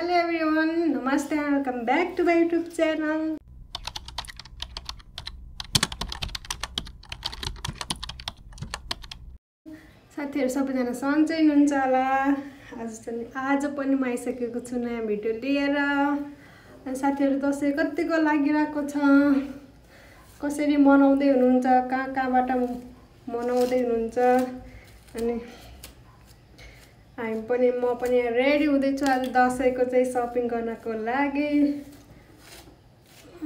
Hello everyone, Namaste and welcome back to my YouTube channel. साथीहरु सबैजना सन्चै हुनुहुन्छ होला। आज पनि म आइसकेको छु नयाँ भिडियो लिएर। साथीहरु दशैं कतिको लागिरहेको छ, कसरी मनाउँदै हुनुहुन्छ, कहाँबाट मनाउँदै हुनुहुन्छ। अनि म पनि रेडी हुँदै छु आज दशैंको चाहिँ शपिङ गर्नको लागि।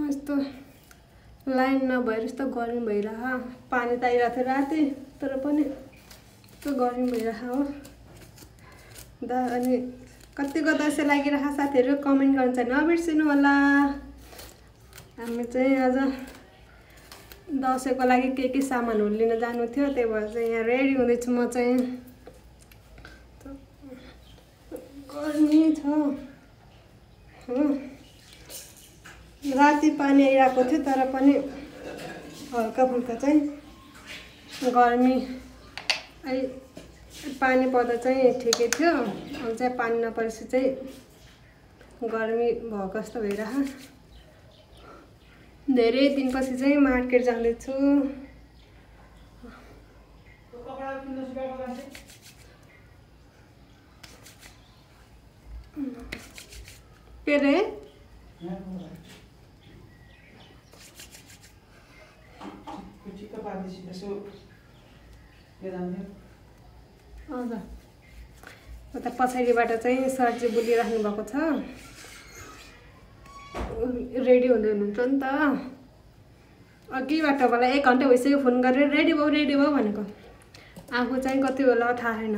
यस्तो लाइन नभएर यस्तो गर्मी भइरह, पानी त आइरहेको थियो राति, तर पनि यस्तो गर्मी भइरह हो। अनि कतिको दशैं लागिरह साथीहरु कमेन्ट गर्न चाहिँ नबिर्सिनु होला। हामी चाहिँ आज दशैंको लागि के सामानहरु लिन जानु थियो, त्यही भएर चाहिँ यहाँ रेडी हुँदै छु म चाहिँ। गर्मी छ हो, राति पानी आइरहेको थियो तर पनि हल्का फुल्का चाहिँ गर्मी पानी पर्दा चाहिँ ठिकै थियो। अब चाहिँ पानी नपरेपछि चाहिँ गर्मी भएको जस्तो भइरह। धेरै दिनपछि चाहिँ मार्केट जाँदैछु। के रे उता पछाडिबाट चाहिँ सरजी बोलिराख्नु भएको छ, रेडी हुँदै हुनुहुन्छ नि त। अघिबाट मलाई 1 घन्टा भइसक्यो फोन गरेर रेडी भयो भनेको, आफू चाहिँ कति बेला थाहा छैन।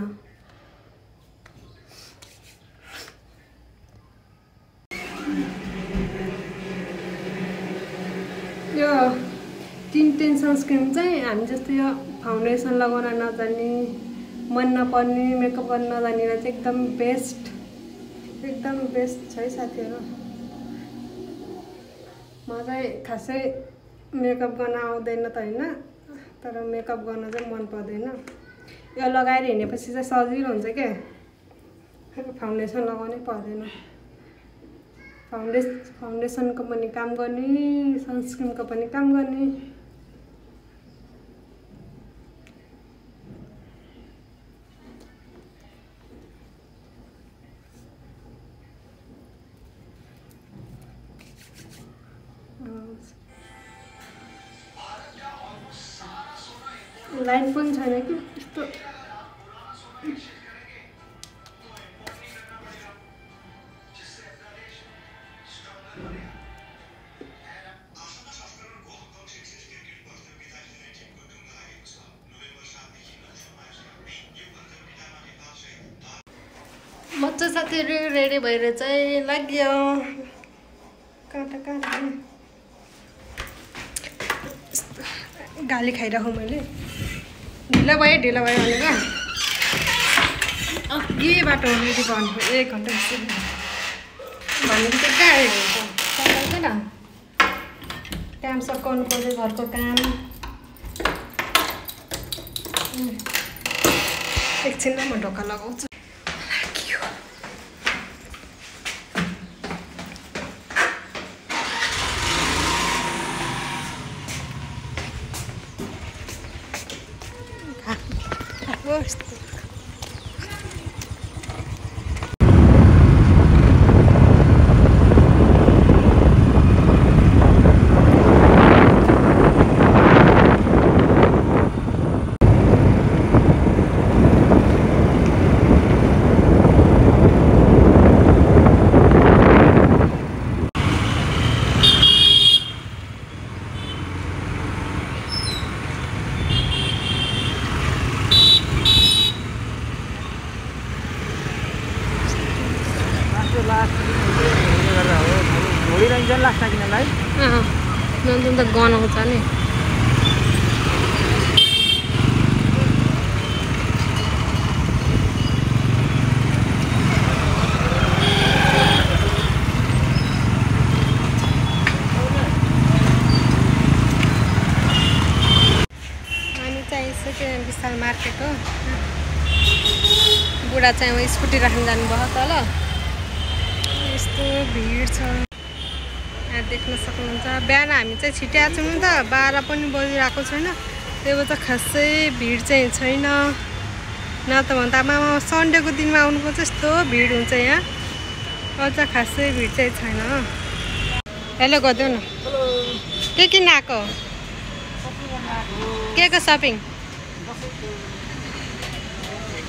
यो टिन सनस्क्रिन चाहिँ हामी जस्तो यो फाउन्डेसन लगाउन नजान्ने, मन नपर्ने, मेकअप गर्न नजान्नेलाई चाहिँ एकदम बेस्ट छ है साथीहरु। म चाहिँ खासै मेकअप गर्न आउँदैन त हैन, तर मेकअप गर्न चाहिँ मन पर्दैन। यो लगाएर हिँडेपछि चाहिँ सजिलो हुन्छ के, फाउन्डेसन लगाउनै पर्दैन। फाउन्डेसनको पनि काम गर्ने, सनस्क्रिनको पनि काम गर्ने। लाइन पनि छैन कि यस्तो मजा। साथीहरु रेडी भएर चाहिँ लाग्यो। कहाँ गाली खाइराखौँ मैले, ढिला भयो भनेको। अघि बाटो रेडी गर्नु 1 घन्टा जस्तो भनेको चाहिँ कहाँ आएको सक्दैन, काम सकाउनु पर्छ घरको काम। एकछिनमा म ढोका लगाउँछु। नन्दन त गनाउँछ नि। हामी चाहिँ आइसक्यो विशाल मार्केट हो। बुढा चाहिँ स्कुटी राख्न जानुभयो तल। कस्तो भिड छ यहाँ देख्न सक्नुहुन्छ। बिहान हामी चाहिँ छिटै आएको छौँ नि त, 12 पनि बजिरहेको छैन, त्यही भएर त खासै भिड चाहिँ छैन। न त भन्दा आमा सन्डेको दिनमा आउनुपर्छ, यस्तो भिड हुन्छ यहाँ। अझ खासै भिड चाहिँ छैन। हेलो गरिदेऊ न। के किन्न आएको? के को सपिङ?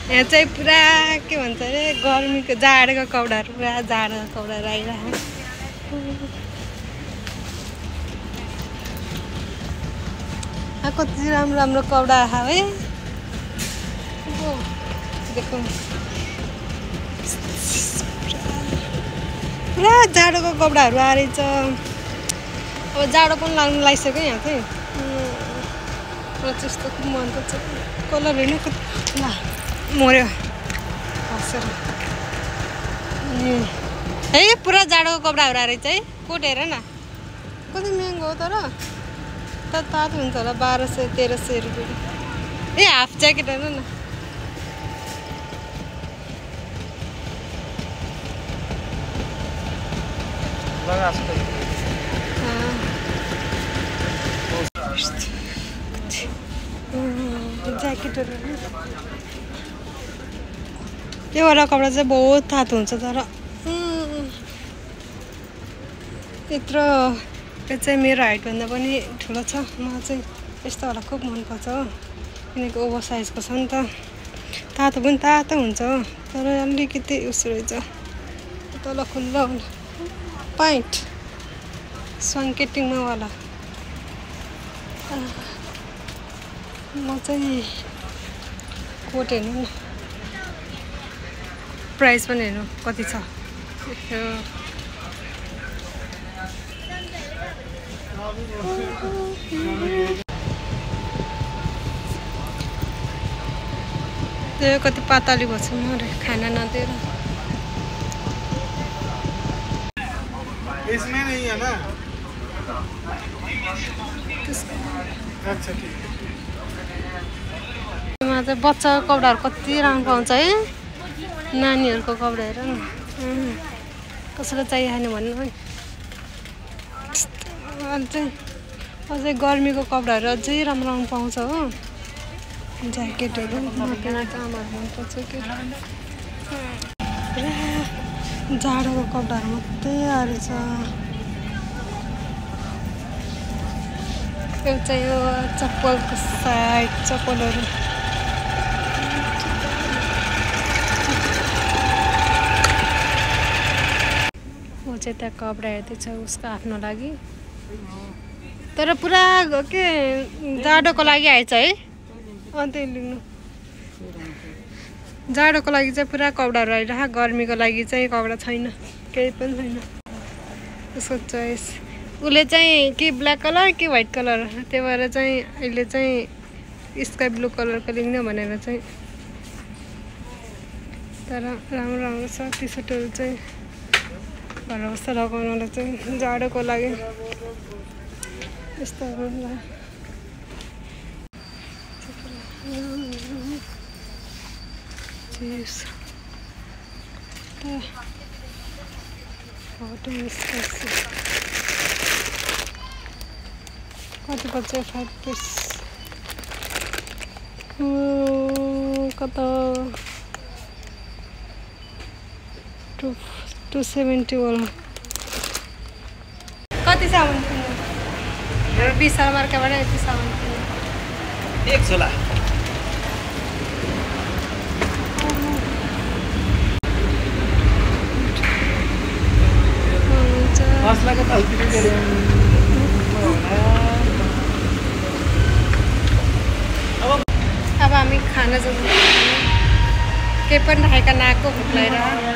यहाँ चाहिँ पुरा के भन्छ अरे गर्मीको जाडोको कपडाहरू, पुरा जाडोको कपडाहरू आइरहेको। कति राम्रो राम्रो कपडा आयो है। देखौँ पुरा जाडोको कपडाहरू आएर छ। अब जाडो पनि लाग्नु लागिसक्यो यहाँ चाहिँ। त्यस्तो खूब मनपर्छ कलर होइन ल मर्यो हसेर है। पुरा जाडोको कपडाहरू आएर चाहिँ कोट हेर न कति महँगो हो तर तातो हुन्छ होला 1200-1300 रुपियाँ। ए हाफ ज्याकेट हेर न। ज्याकेटहरू त्योवटा कपडा चाहिँ बहुत तातो हुन्छ तर यत्रो यो चाहिँ मेरो हाइटभन्दा पनि ठुलो छ। मलाई चाहिँ यस्तोवाला खुब मनपर्छ हो, किनकि ओभर साइजको छ नि त। तातो पनि तातो हुन्छ हो तर अलिकति उसो रहेछ तल खुल्ला होला प्यान्ट सङ्केटिङमा वाला। म चाहिँ कोट हेर्नु न, प्राइस पनि हेर्नु कति छ। त्यो कति पातली भएको छ म खाना नदिएर। इसमें नहीं है ना? अच्छा ठीक है। चाहिँ बच्चाको कपडाहरू कति राम्रो पाउँछ है। नानीहरूको कपडा हेर न, कसैलाई चाहिहाल्यो भन्नु है। अझै गर्मीको कपडाहरू अझै राम्रो राम्रो पाउँछ हो। ज्याकेटहरू आमाहरू मनपर्छ कि पुरा जाडोको कपडाहरू मात्रै आएर छ। यो चाहिँ यो चप्पलको साइड चप्पलहरू ऊ चाहिँ त्यहाँ कपडा हेर्दैछ उसको आफ्नो लागि, तर पुरा के जाडोको लागि आएछ है। त्यही लिनु जाडोको लागि चाहिँ पुरा कपडाहरू आइरह, गर्मीको लागि चाहिँ कपडा छैन, केही पनि छैन। उसको चोइस उसले चाहिँ कि ब्ल्याक कलर कि व्हाइट कलर, त्यही भएर चाहिँ अहिले चाहिँ स्काई ब्लू कलरको लिनु भनेर चाहिँ। तर राम्रो राम्रो छ टी सर्टहरू चाहिँ घर कस्तो लगाउनुलाई चाहिँ जाडोको लागि यस्तोहरू कति पर्छ 5 पिस कता 270 वाला कति सामान किन्नु? विशाल मार्केटबाट यति सामान किन्नु 1 झोला। मसलाको तालतिर अब हामी खाना जाउँ। केही पनि नखाइकन आएको भोक लागेर खाना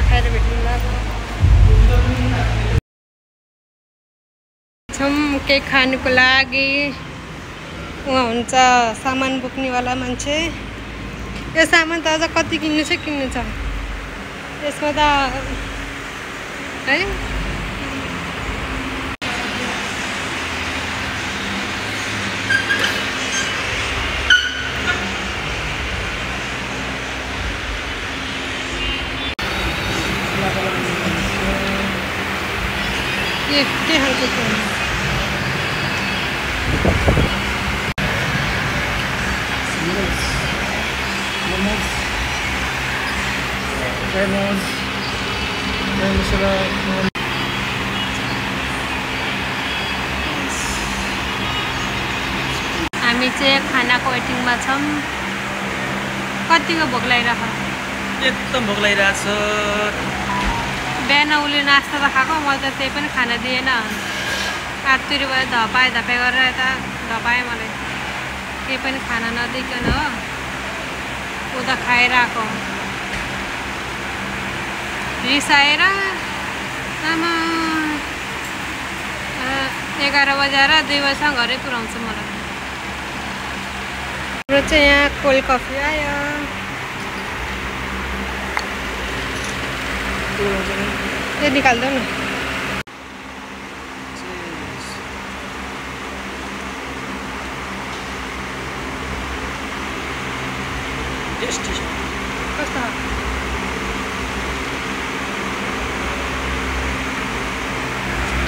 खाएर भेट्नुला। केही खानुको लागि उहाँ हुन्छ सामान बोक्नेवाला मान्छे। यो सामान त अझ कति किन्नु छ यसमा त है। के खालको छ हामी चाहिँ खानाको वेटिङमा छौँ। कतिको भोक लागिरहेको? एकदम भोक लागिरहेछ। बिहान उसले नास्ता त खाएको, मैले त त्यही पनि खाना दिएन। आत्तिरी भयो धपाए गरेर यता धपाएँ मलाई, केही पनि खाना नदिइकन हो। ऊ त खाइरहेको रिसाएर आमा 11 बजेर 2 बजीसम्म घरै पुऱ्याउँछ मलाई। हाम्रो चाहिँ यहाँ कोल्ड कफी आयो। ये निकाल दो ना।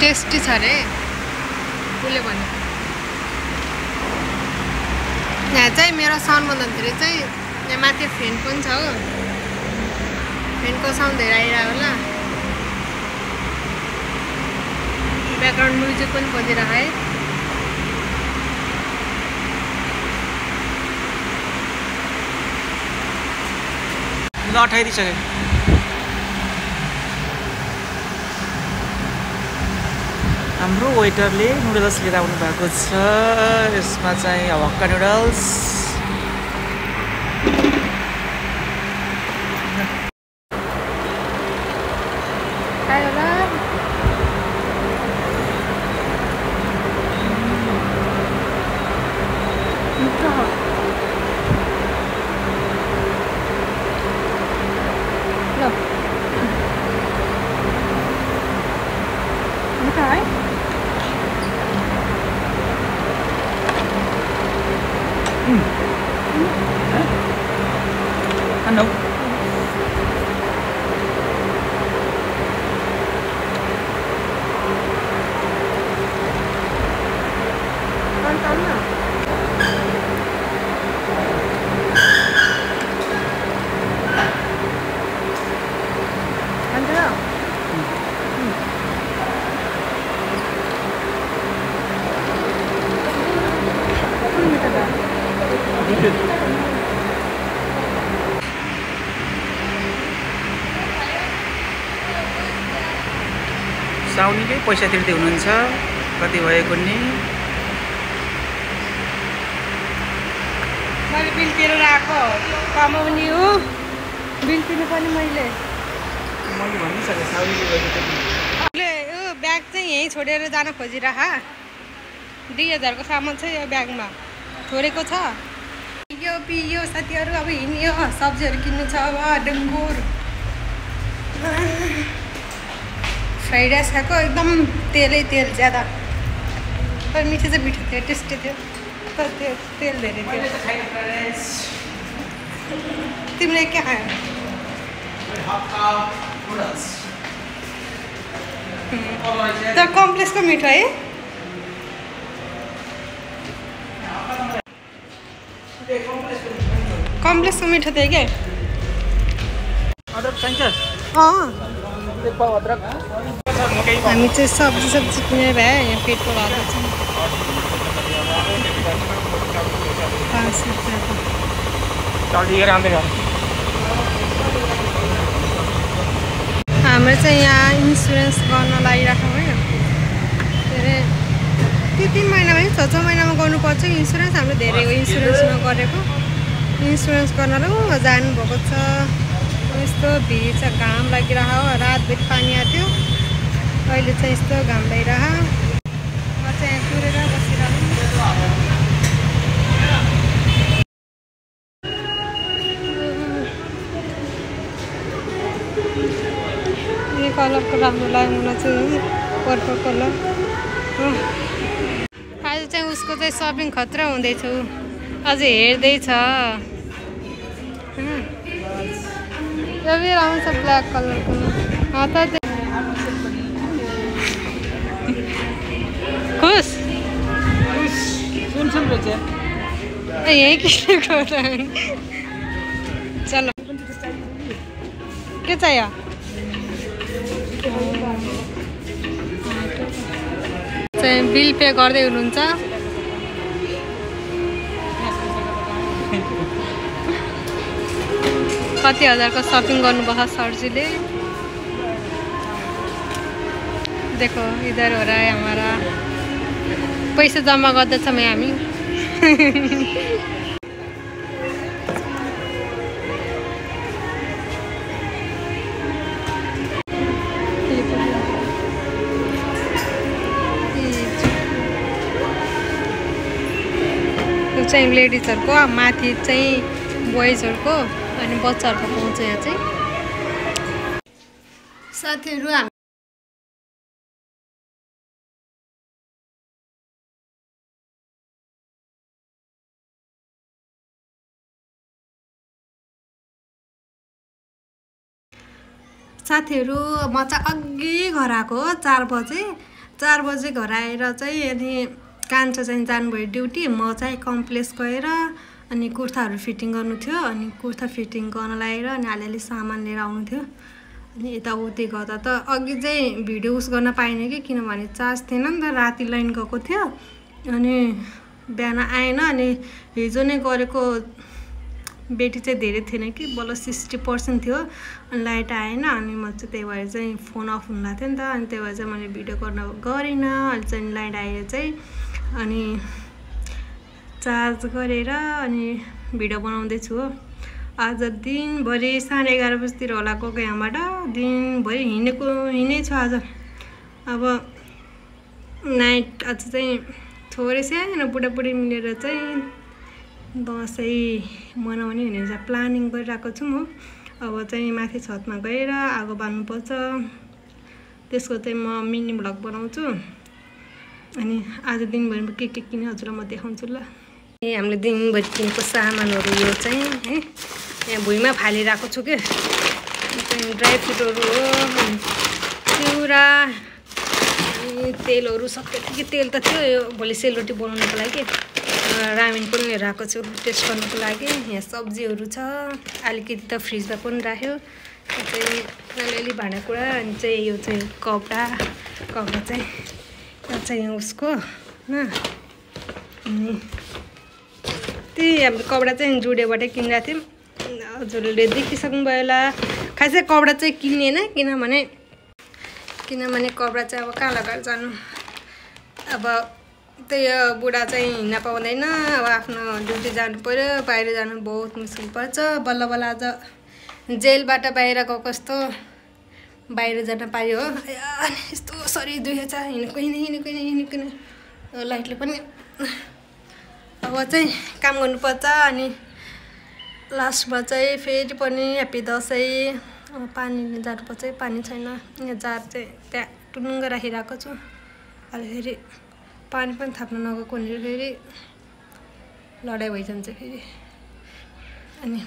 टेस्टी छ रे उसले भने। यहाँ चाहिँ मेरो साउन्ड बन्दाखेरि चाहिँ यहाँ माथि फ्यान पनि छ हो, फ्यानको साउन्ड धेरै आइरहेको होला। ब्याकग्राउन्ड म्युजिक पनि बजिरहेको है। अठाइदिसक्यो। हाम्रो वेटरले नुडल्स लिएर आउनु भएको छ। यसमा चाहिँ हक्का नुडल्स, ano? साउनीले पैसा तिर्दै हुनुहुन्छ। कति भएको नि? मैले बिल तिरेर आएको कमाउने हो, बिल तिर्नु पनि मैले भनिसकेँ। साउनीले यो ब्याग चाहिँ यहीँ छोडेर जान खोजिरह। 2000 को सामान छ यो ब्यागमा, छोडेको छ। यो पियो साथीहरू, अब हिँड्यो, सब्जीहरू किन्नु छ अब। डङ्गुर फ्राइड राइस खाएको, एकदम तेलै तेल ज्यादा, तर मिठो चाहिँ मिठो थियो, टेस्टी थियो, तर त्यो तेल धेरै थियो। तिमीले के खायो? तर कम्प्लेक्सको मिठो है। कम्प्लेक्सको मिठो थियो क्या। हामी चाहिँ सब्जी किनेर भए यहाँ पेटको भएको छ। 5 रुपियाँको हाम्रो चाहिँ यहाँ इन्सुरेन्स गर्न लागिरहेको है। के अरे 3 महिनामा 6 महिनामा गर्नुपर्छ इन्सुरेन्स। हाम्रो धेरै इन्सुरेन्स नगरेको, इन्सुरेन्स गर्नलाई जानुभएको छ। यस्तो भिड छ, घाम लागिरहेको, रातभरि पानी आएको थियो, अहिले चाहिँ यस्तो घाम लागिरहेको। म चाहिँ यहाँ कुरेर बसिरहेको। यो कलरको राम्रो लाग्यो मलाई चाहिँ, पर्पल कलर। आज चाहिँ उसको चाहिँ सपिङ खतरा हुँदैछ, अझै हेर्दैछ। यो भी राम्रो छ ब्ल्याक कलरको। यही किनेको त चलो के चाहियो चाहिँ बिल पे गर्दै हुनुहुन्छ कति हजारको सपिङ गर्नुभयो सरजीले देखो इधर हो रहा है हमारा पैसा जम्मा गर्दैछौँ हामी यो चाहिँ लेडिजहरुको माथि चाहिँ बोइजहरुको अनि बच्चाहरुको पाउँछ यहाँ चाहिँ साथीहरु साथीहरु म चाहिँ अघि घर आएको 4 बजे घर आएर चाहिँ अनि कान्छो चाहिँ जानुभयो ड्युटी म चाहिँ कम्प्लेक्स गएर अनि कुर्ताहरु फिटिङ गर्नु थियो अनि कुर्ता फिटिङ गर्न लगाएर अनि अलिअलि सामान लिएर आउनु थियो अनि यताउति गर्दा त अघि चाहिँ भिडियो उस गर्न पाइने कि किनभने चार्ज थिएन नि त राति लाइन गएको थियो अनि बिहान आएन अनि हिजो नै गरेको बेटी चाहिँ धेरै थिएन कि बल्ल 60% थियो अनि लाइट आएन अनि म चाहिँ त्यही भएर चाहिँ फोन अफ हुन लाग्थ्यो नि त अनि त्यही भएर चाहिँ मैले भिडियो गर्न गरिन अहिले चाहिँ लाइट आएर चाहिँ अनि चार्ज गरेर अनि भिडियो बनाउँदै छु आज दिनभरि 11:30 बजेतिर होला गएको यहाँबाट दिनभरि हिँडै छु आज अब नाइट आज चाहिँ थोरै सानो बुढाबुढी मिलेर चाहिँ दसैँ मनाउने भनेर प्लानिङ गरिरहेको छु म अब चाहिँ माथि छतमा गएर आगो बाल्नुपर्छ त्यसको चाहिँ म मिनी भ्लग बनाउँछु अनि आज दिनभरि के किने हजुरलाई म देखाउँछु ल हामीले दिनभरि किनेको सामानहरु यो चाहिँ है यहाँ भुइँमा फालिरहेको छु के ड्राई फ्रुटहरु हो चिउरा अनि तेलहरु सबै के तेल त थियो यो भोलि सेलरोटी बनाउनको लागि रामेन पनि लिएर आएको छु टेस्ट गर्नको लागि यहाँ सब्जीहरु छ अलिकति त फ्रिजमा पनि राख्यो चाहिँ अलिअलि भाँडाकुँडा अनि चाहिँ यो चाहिँ कपडा चाहिँ यो चाहिँ उसको न अनि त्यही हाम्रो कपडा चाहिँ जुडियोबाटै किनेको थियौँ हजुरले देखिसक्नुभयो होला खास चाहिँ कपडा चाहिँ किन्ने हैन किनभने कपडा चाहिँ अब कहाँ लगाएर जानु अब त्यही बुढा चाहिँ हिँड्न पाउँदैन अब आफ्नो ड्युटी जानु पर्यो बाहिर जानु बहुत मुस्किल पर्छ बल्ल बल्ल आज जेलबाट बाहिर गएको जस्तो बाहिर जान पायो हो यस्तो शरीर दुखेछ हिँडेको लाइटले पनि अब चाहिँ काम गर्नुपर्छ अनि लास्टमा चाहिँ फेरि पनि ह्याप्पी दसैँ पानी जानुपर्छ पानी छैन यहाँ जार चाहिँ त्यहाँ टुङ्ग राखिरहेको छु अहिले फेरि पानी पनि थाप्न नगएको भनेर फेरि लडाइँ भइजान्छ फेरि अनि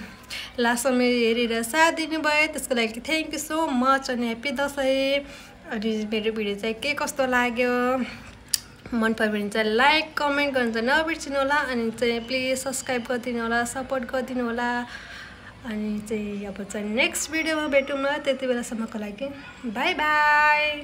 लास्टमा मेरो हेरेर साथ दिनुभयो त्यसको लागि थ्याङ्क यू सो मच अनि ह्याप्पी दसैँ अनि मेरो भिडियो चाहिँ के कस्तो लाग्यो मन पर्यो भने चाहिँ लाइक कमेन्ट गर्नु चाहिँ नबिर्सिनु होला अनि चाहिँ प्लिज सब्सक्राइब गरिदिनु होला सपोर्ट गरिदिनु होला अनि चाहिँ अब चाहिँ नेक्स्ट भिडियोमा भेटौँ न त्यति बेलासम्मको लागि बाई बाई